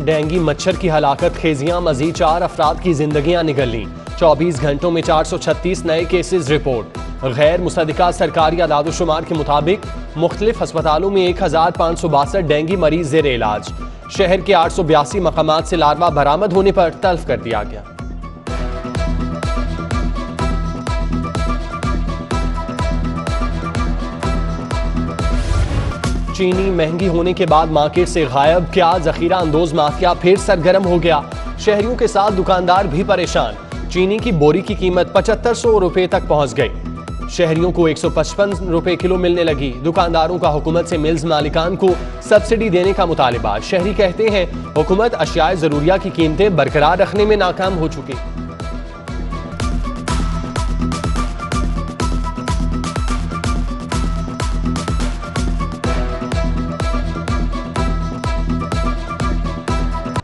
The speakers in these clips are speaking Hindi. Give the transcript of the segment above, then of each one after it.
डेंगू मच्छर की हलाकत खेजियां, मजीद 4 अफराद की जिंदगियां निकल लीं। 24 घंटों में 436 नए केसेस रिपोर्ट। गैर मुसद्दिका सरकारी आदादोशुमार के मुताबिक मुख्तलिफ अस्पतालों में 1562 डेंगू मरीज ज़ेर इलाज। शहर के 882 मकामात से लार्वा बरामद होने पर तल्फ कर दिया गया। चीनी महंगी होने के बाद मार्केट से गायब, क्या जखीरा अंदोज माफिया फिर सरगर्म हो गया? शहरियों के साथ दुकानदार भी परेशान। चीनी की बोरी की कीमत 7500 रुपए तक पहुंच गई। शहरियों को 155 रुपए किलो मिलने लगी। दुकानदारों का हुकूमत से मिल्स मालिकान को सब्सिडी देने का मुतालिबा। शहरी कहते हैं हुकूमत अशियाए जरूरिया की कीमतें बरकरार रखने में नाकाम हो चुकी।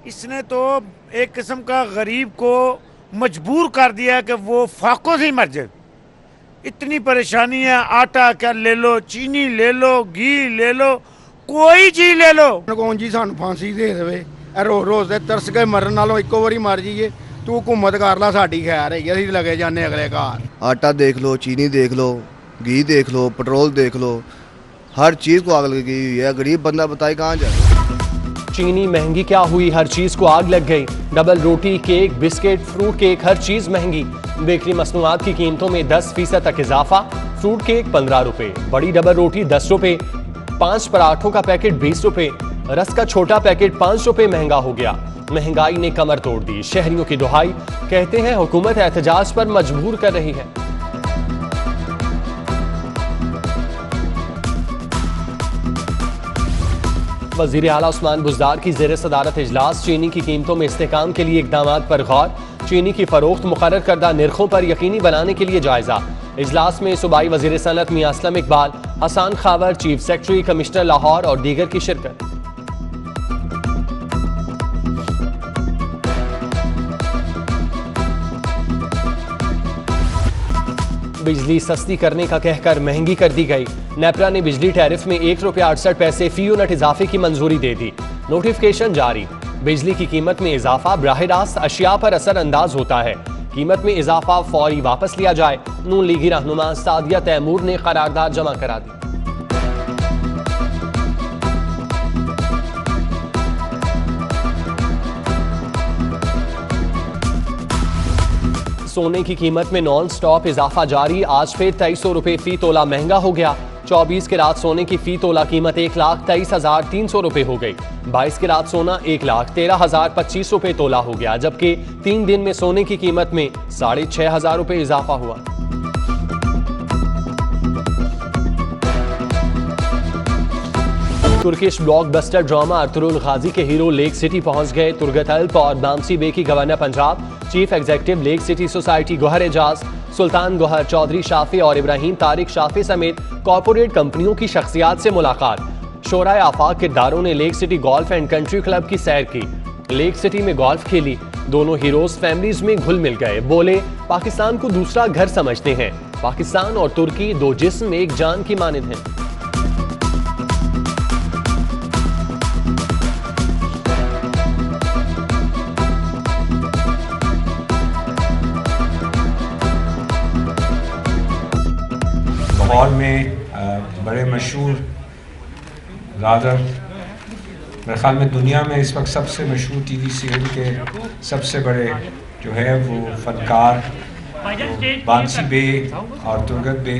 इसने तो एक किस्म का गरीब को मजबूर कर दिया कि वो फाकों से ही मर जाए। इतनी परेशानी है, आटा क्या ले लो, चीनी ले लो, घी ले लो, कोई चीज ले लो। कौन जी सानू फांसी दे देवे, रोज रोज दे तरस के मरन नालों इको बारी मर जाइए। तू हुकूमत कर ला, साडी खैर है, असीं लगे जाने अगले घर। आटा देख लो, चीनी देख लो, घी देख लो, पेट्रोल देख लो, हर चीज़ को आग लगी हुई है। गरीब बंदा बताए कहाँ जाए। चीनी महंगी क्या हुई, हर चीज को आग लग गई। डबल रोटी, केक, बिस्किट, फ्रूट केक, हर चीज महंगी। बेकरी मसनूआत की कीमतों में 10% तक इजाफा। फ्रूट केक 15 रुपए, बड़ी डबल रोटी 10 रुपए, 5 पराठों का पैकेट 20 रुपए, रस का छोटा पैकेट 5 रुपए महंगा हो गया। महंगाई ने कमर तोड़ दी। शहरियों की दुहाई, कहते हैं हुकूमत एहतजाज पर मजबूर कर रही है। वज़ीर आला उस्मान बुज़दार की ज़ेर सदारत इजलास। चीनी की कीमतों में इस्तेहकाम के लिए इक़दामात पर गौर। चीनी की फरोख्त मुकर्रर करदा निर्खों पर यकीनी बनाने के लिए जायजा। इजलास में सूबाई वज़ीर सनअत Mian Aslam Iqbal, Hassan Khawar, chief secretary, commissioner Lahore और दीगर की शिरकत। बिजली सस्ती करने का कहकर महंगी कर दी गई। नेपरा ने बिजली टैरिफ में 1 रुपया 68 पैसे फी यूनिट इजाफे की मंजूरी दे दी। नोटिफिकेशन जारी। बिजली की कीमत में इजाफा बराह रास्त अशिया पर असर अंदाज होता है। कीमत में इजाफा फौरी वापस लिया जाए। नून लीगी रहनुमा सादिया तैमूर ने करारदाद जमा करा दी। सोने की कीमत में नॉन स्टॉप इजाफा जारी। आज फिर 2300 रुपए फी तोला महंगा हो गया। 24 के रात सोने की फी तोला कीमत 1,23,300 रुपए हो गई। 22 के रात सोना 1,13,025 रुपए तोला हो गया, जबकि 3 दिन में सोने की कीमत में 6,500 रुपए इजाफा हुआ। तुर्किश ब्लॉकबस्टर ड्रामा अरतुरुल गाजी के हीरो लेक सिटी पहुंच गए। तुर्गत अल्प और बामसी बे की governor Punjab, chief executive lake city society Gohar Ejaz, Sultan Gohar, Chaudhry Shafi और इब्राहिम तारिक शाफी समेत कॉरपोरेट कंपनियों की शख्सियात से मुलाकात। शोराए आफाक के दारों ने lake city golf and country club की सैर की। लेक सिटी में गोल्फ खेली। दोनों हीरोज फैमिलीज में घुल मिल गए। बोले पाकिस्तान को दूसरा घर समझते हैं। पाकिस्तान और तुर्की दो जिस्म एक जान की मानिंद हैं। लाहौर में बड़े मशहूर रादर, मेरे ख्याल में दुनिया में इस वक्त सबसे मशहूर टीवी सीरियल के सबसे बड़े जो है वो फनकार बांसी बे और तुर्गत बे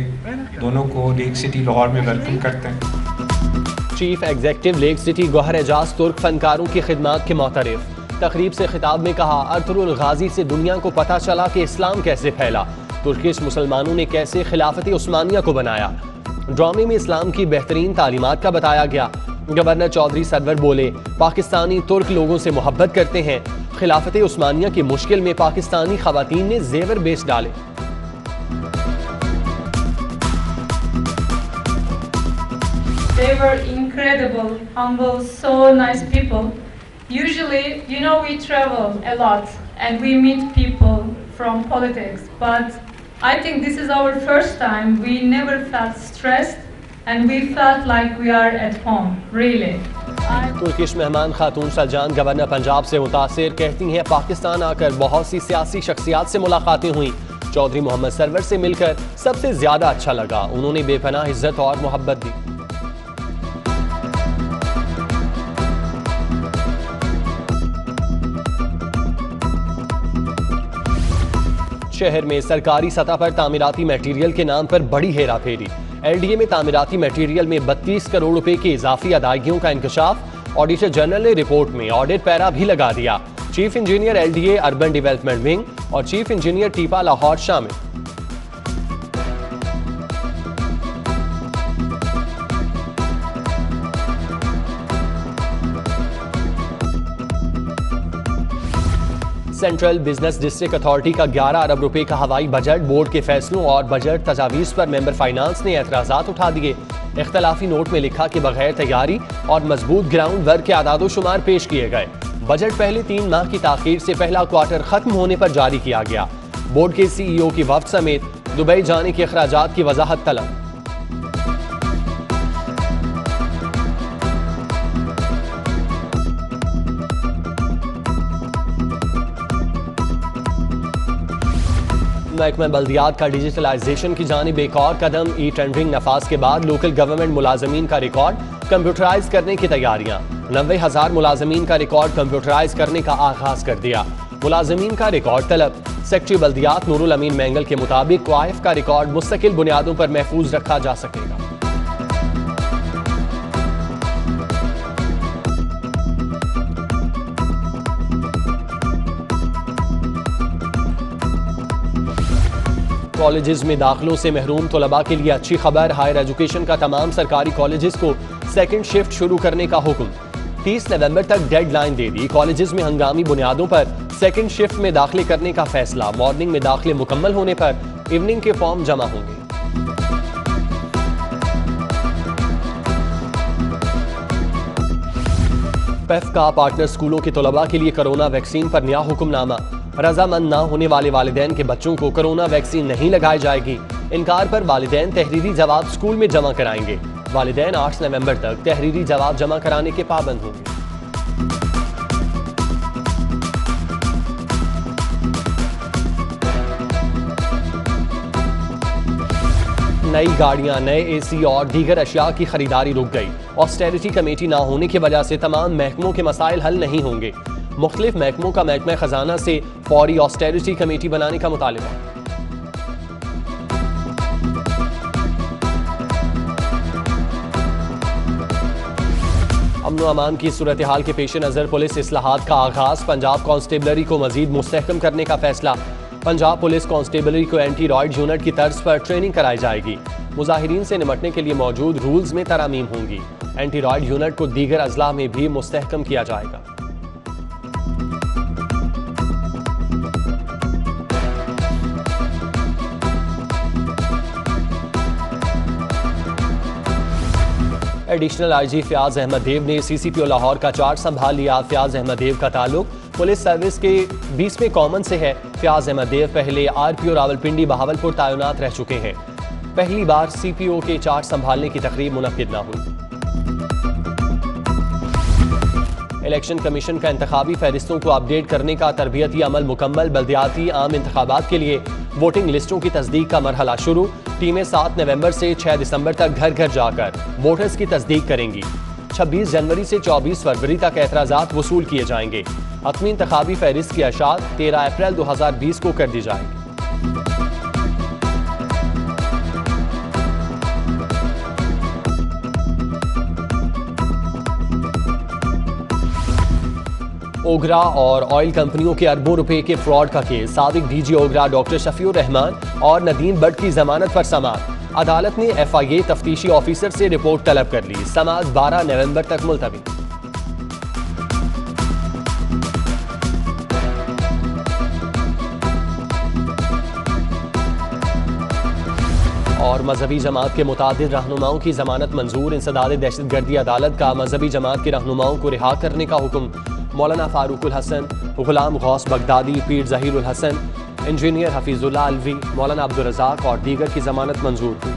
दोनों को लेक सिटी लाहौर में वेलकम करते हैं। Chief executive lake city Gohar Ejaz Turk फनकारों की खिदमत के मोतरफ। तकरीब से खिताब में कहा, अरतुरुल गाजी से दुनिया को पता चला कि इस्लाम कैसे फैला। तुर्किश मुसलमानों ने कैसे खिलाफत उस्मानिया को बनाया। ड्रामे में इस्लाम की बेहतरीन तालीमात का बताया गया। गवर्नर चौधरी सरवर बोले, पाकिस्तानी तुर्क लोगों से मोहब्बत करते हैं। खिलाफत उस्मानिया की मुश्किल में पाकिस्तानी खवातीन ने जेवर बेच डाले। They were incredible, humble, so nice people. Usually, we travel a lot and we meet people from politics, but I think this is our first time. We never felt stressed and we felt like we are at home, really. Turkish मेहमान खातून सलजान गवर्नर पंजाब से मुतासिर, कहती हैं पाकिस्तान आकर बहुत सी सियासी शख्सियात से मुलाकातें हुई। चौधरी मोहम्मद सरवर से मिलकर सबसे ज्यादा अच्छा लगा, उन्होंने बेपनाह इज्जत और मोहब्बत दी। शहर में सरकारी सतह पर तामीराती मटेरियल के नाम पर बड़ी हेरा फेरी। LDA में तामीराती मटेरियल में 32 करोड़ रुपए की इजाफी अदायगियों का इंकशाफ। ऑडिटर जनरल ने रिपोर्ट में ऑडिट पैरा भी लगा दिया। Chief engineer LDA urban development wing और चीफ इंजीनियर टीपा लाहौर शामिल। सेंट्रल बिजनेस डिस्ट्रिक्ट अथॉरिटी का 11 अरब रुपए का हवाई बजट, बोर्ड के फैसलों और बजट तजावीज पर मेंबर फाइनेंस ने एतराजात उठा दिए। इख्तलाफी नोट में लिखा कि बगैर तैयारी और मजबूत ग्राउंड वर्क के आदादो शुमार पेश किए गए। बजट पहले 3 माह की ताखीर से पहला क्वार्टर खत्म होने पर जारी किया गया। बोर्ड के CEO की वफ्द समेत दुबई जाने के अखराजात की वजाहत तलब। महकमा बल्दियात का डिजिटलाइजेशन की जानिब एक और कदम। टेंडरिंग नफाज के बाद लोकल गवर्नमेंट मुलाजमीन का रिकॉर्ड कंप्यूटराइज करने की तैयारियां। 90,000 मुलाजमीन का रिकॉर्ड कंप्यूटराइज करने का आगाज कर दिया। मुलाजमीन का रिकॉर्ड तलब। सेक्रेटरी बल्दियात नूरुल अमीन मैंगल के मुताबिक क्वाइफ का रिकॉर्ड मुस्तकिल बुनियादों पर महफूज रखा जा सकेगा। कॉलेजेस में दाखिलों से महरूम तलबा के लिए अच्छी खबर। हायर एजुकेशन का तमाम सरकारी कॉलेजेस को सेकंड शिफ्ट शुरू करने का हुक्म। 30 नवंबर तक डेडलाइन दे दी। कॉलेजेस में हंगामी बुनियादों पर सेकंड शिफ्ट में दाखिले करने का फैसला। मॉर्निंग में दाखिले मुकम्मल होने पर इवनिंग के फॉर्म जमा होंगे। पेफ का पार्टनर स्कूलों के तलबा के लिए कोरोना वैक्सीन पर नया हुक्मनामा। रजामंद ना होने वाले वालिदैन के बच्चों को कोरोना वैक्सीन नहीं लगाई जाएगी। इनकार पर वालिदैन तहरीरी जवाब स्कूल में जमा कराएंगे। वालिदैन 8 नवंबर तक तहरीरी जवाब जमा कराने के पाबंद होंगे। नई गाड़ियां, नए AC और दीगर अशिया की खरीदारी रुक गई। ऑस्टेरिटी कमेटी ना होने की वजह से तमाम महकमों के मसाइल हल नहीं होंगे। मुख्तलिफ महकमों का महकमा खजाना से फौरी ऑस्टेरिटी कमेटी बनाने का मुतालिबा। अमन व अमान की सूरत हाल के पेश नज़र पुलिस इस्लाहात का आगाज। पंजाब कांस्टेबलरी को मजीद मुस्तहकम करने का फैसला। पंजाब पुलिस कांस्टेबलरी को एंटी रॉयड यूनिट की तर्ज पर ट्रेनिंग कराई जाएगी। मुजाहिरीन से निपटने के लिए मौजूद रूल्स में तरामीम होंगी। एंटी रॉयड यूनिट को दीगर अजला में भी मुस्तहकम किया जाएगा। एडिशनल IG फयाज अहमद देव ने CCPO लाहौर का चार्ज संभाल लिया। फयाज अहमद देव का ताल्लुक पुलिस सर्विस के 20वें कॉमन से है। फयाज अहमद देव पहले RPO रावलपिंडी बहावलपुर तैनात रह चुके हैं। पहली बार CPO के चार्ज संभालने की तकरीब मुनक्किद न हुई। इलेक्शन कमीशन का इंतखाबी फहरिस्तों को अपडेट करने का तरबियती अमल मुकम्मल। बल्दियाती आम इंतखाबात के लिए वोटिंग लिस्टों की तस्दीक का मरहला शुरू। टीमें 7 नवंबर से 6 दिसंबर तक घर घर जाकर वोटर्स की तस्दीक करेंगी। 26 जनवरी से 24 फरवरी तक एतराज़ात वसूल किए जाएंगे। हतमी इंतखाबी फहरिस्त की अशात 13 अप्रैल 2020 को कर दी जाएगी। ओगरा और ऑयल कंपनियों के अरबों रुपए के फ्रॉड का केस। साबिक DG ओगरा डॉक्टर शफीउर रहमान और नदीम बट की जमानत पर समाअत। अदालत ने FIA तफ्तीशी ऑफिसर से रिपोर्ट तलब कर ली। समाअत 12 नवंबर तक मुलतवी। और मजहबी जमात के मुतादिद रहनुमाओं की जमानत मंजूर। इंसदाद दहशतगर्दी अदालत का मजहबी जमात के रहनुमाओं को रिहा करने का हुक्म। मौलाना फारूकुल हसन, गुलाम गौस बगदादी, पीर जहीरुल हसन, इंजीनियर हफीजुल्लाह अलवी, मौलाना अब्दुल रज़ाक और दीगर की जमानत मंजूर हुई।